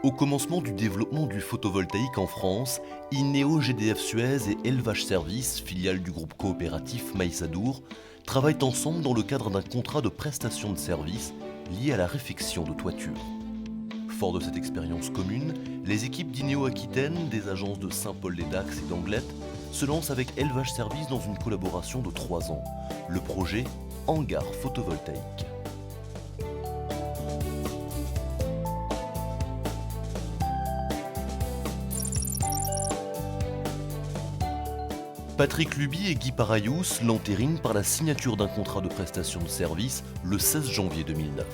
Au commencement du développement du photovoltaïque en France, INEO GDF Suez et Élevage Service, filiale du groupe coopératif Maïsadour, travaillent ensemble dans le cadre d'un contrat de prestation de services lié à la réfection de toitures. Fort de cette expérience commune, les équipes d'INEO Aquitaine, des agences de Saint-Paul-les-Dax et d'Anglet, se lancent avec Élevage Service dans une collaboration de 3 ans. Le projet Hangar photovoltaïque. Patrick Luby et Guy Parayous l'entérinent par la signature d'un contrat de prestation de service le 16 janvier 2009.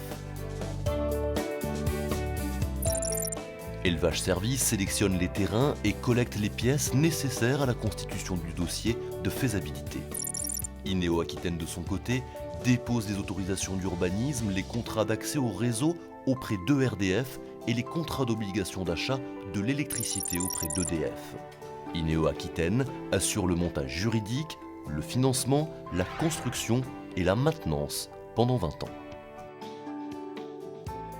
Élevage Service sélectionne les terrains et collecte les pièces nécessaires à la constitution du dossier de faisabilité. INEO Aquitaine de son côté dépose les autorisations d'urbanisme, les contrats d'accès au réseau auprès d'ERDF et les contrats d'obligation d'achat de l'électricité auprès d'EDF. INEO Aquitaine assure le montage juridique, le financement, la construction et la maintenance pendant 20 ans.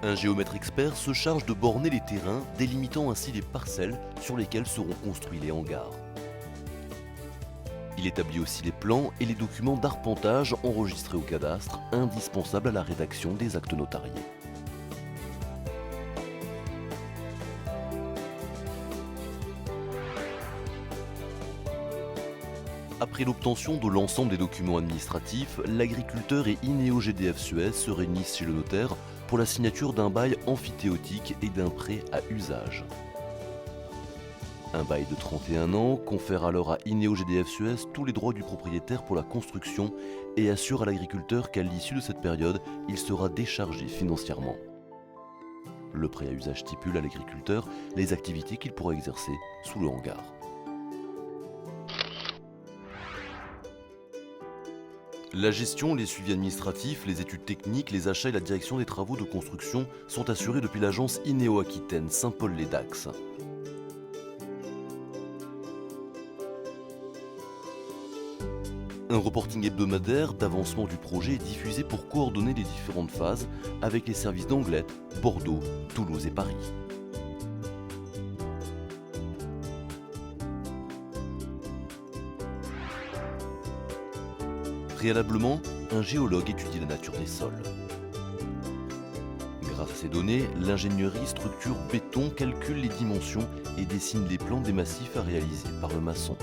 Un géomètre expert se charge de borner les terrains, délimitant ainsi les parcelles sur lesquelles seront construits les hangars. Il établit aussi les plans et les documents d'arpentage enregistrés au cadastre, indispensables à la rédaction des actes notariés. Après l'obtention de l'ensemble des documents administratifs, l'agriculteur et INEO GDF Suez se réunissent chez le notaire pour la signature d'un bail amphithéotique et d'un prêt à usage. Un bail de 31 ans confère alors à INEO GDF Suez tous les droits du propriétaire pour la construction et assure à l'agriculteur qu'à l'issue de cette période, il sera déchargé financièrement. Le prêt à usage stipule à l'agriculteur les activités qu'il pourra exercer sous le hangar. La gestion, les suivis administratifs, les études techniques, les achats et la direction des travaux de construction sont assurés depuis l'agence INEO Aquitaine Saint-Paul-les-Dax. Un reporting hebdomadaire d'avancement du projet est diffusé pour coordonner les différentes phases avec les services d'Anglet, Bordeaux, Toulouse et Paris. Préalablement, un géologue étudie la nature des sols. Grâce à ces données, l'ingénierie structure béton calcule les dimensions et dessine les plans des massifs à réaliser par le maçon.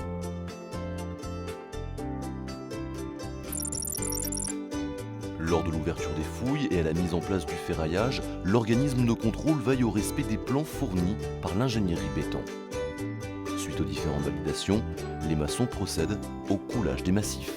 Lors de l'ouverture des fouilles et à la mise en place du ferraillage, l'organisme de contrôle veille au respect des plans fournis par l'ingénierie béton. Suite aux différentes validations, les maçons procèdent au coulage des massifs.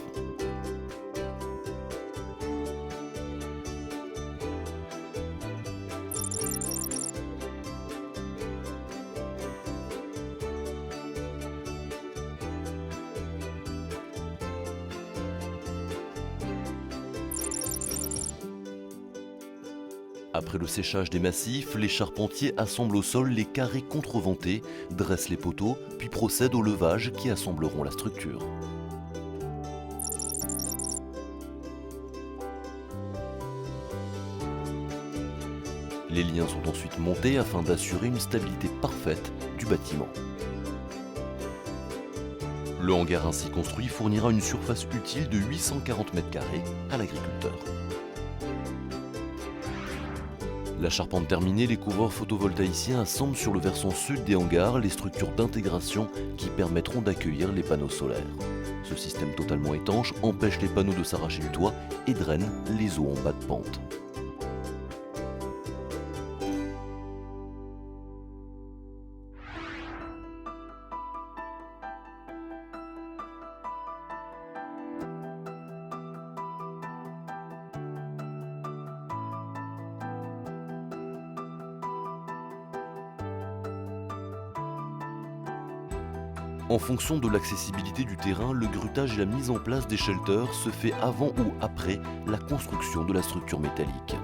Après le séchage des massifs, les charpentiers assemblent au sol les carrés contreventés, dressent les poteaux, puis procèdent au levage qui assembleront la structure. Les liens sont ensuite montés afin d'assurer une stabilité parfaite du bâtiment. Le hangar ainsi construit fournira une surface utile de 840 m² à l'agriculteur. La charpente terminée, les couvreurs photovoltaïciens assemblent sur le versant sud des hangars les structures d'intégration qui permettront d'accueillir les panneaux solaires. Ce système totalement étanche empêche les panneaux de s'arracher du toit et draine les eaux en bas de pente. En fonction de l'accessibilité du terrain, le grutage et la mise en place des shelters se fait avant ou après la construction de la structure métallique.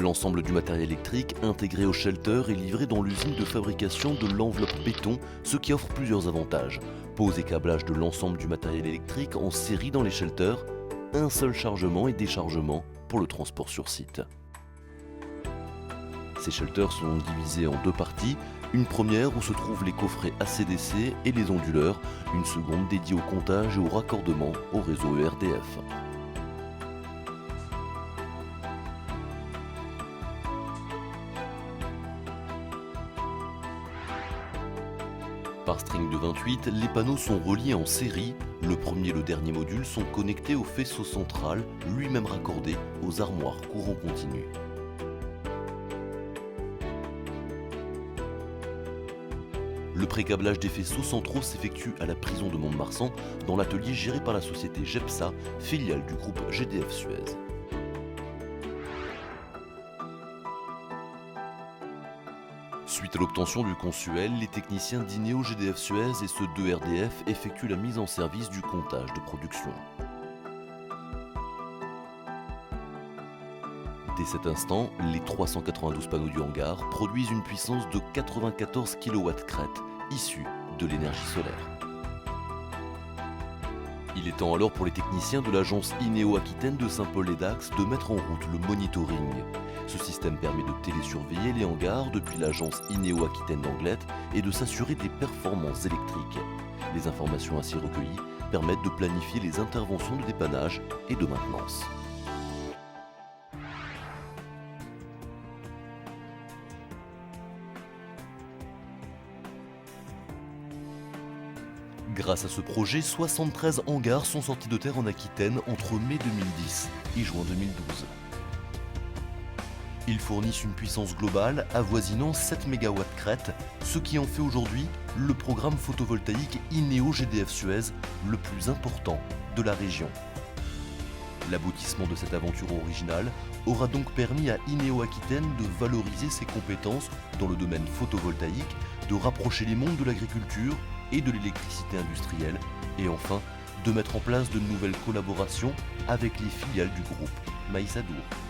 L'ensemble du matériel électrique intégré au shelter est livré dans l'usine de fabrication de l'enveloppe béton, ce qui offre plusieurs avantages. Pose et câblage de l'ensemble du matériel électrique en série dans les shelters, un seul chargement et déchargement pour le transport sur site. Ces shelters sont divisés en deux parties, une première où se trouvent les coffrets ACDC et les onduleurs, une seconde dédiée au comptage et au raccordement au réseau ERDF. Par string de 28, les panneaux sont reliés en série. Le premier et le dernier module sont connectés au faisceau central, lui-même raccordé aux armoires courant continu. Le pré-câblage des faisceaux centraux s'effectue à la prison de Mont-de-Marsan dans l'atelier géré par la société GEPSA, filiale du groupe GDF Suez. Suite à l'obtention du consuel, les techniciens d'Ineo GDF Suez et ceux d'ERDF effectuent la mise en service du comptage de production. Dès cet instant, les 392 panneaux du hangar produisent une puissance de 94 kW crête, issue de l'énergie solaire. Il est temps alors pour les techniciens de l'agence Ineo Aquitaine de Saint-Paul-et-Dax de mettre en route le monitoring. Ce système permet de télésurveiller les hangars depuis l'agence Ineo Aquitaine d'Anglet et de s'assurer des performances électriques. Les informations ainsi recueillies permettent de planifier les interventions de dépannage et de maintenance. Grâce à ce projet, 73 hangars sont sortis de terre en Aquitaine entre mai 2010 et juin 2012. Ils fournissent une puissance globale avoisinant 7 MW crête, ce qui en fait aujourd'hui le programme photovoltaïque Ineo GDF Suez le plus important de la région. L'aboutissement de cette aventure originale aura donc permis à Ineo Aquitaine de valoriser ses compétences dans le domaine photovoltaïque, de rapprocher les mondes de l'agriculture et de l'électricité industrielle, et enfin de mettre en place de nouvelles collaborations avec les filiales du groupe Maïs Adour.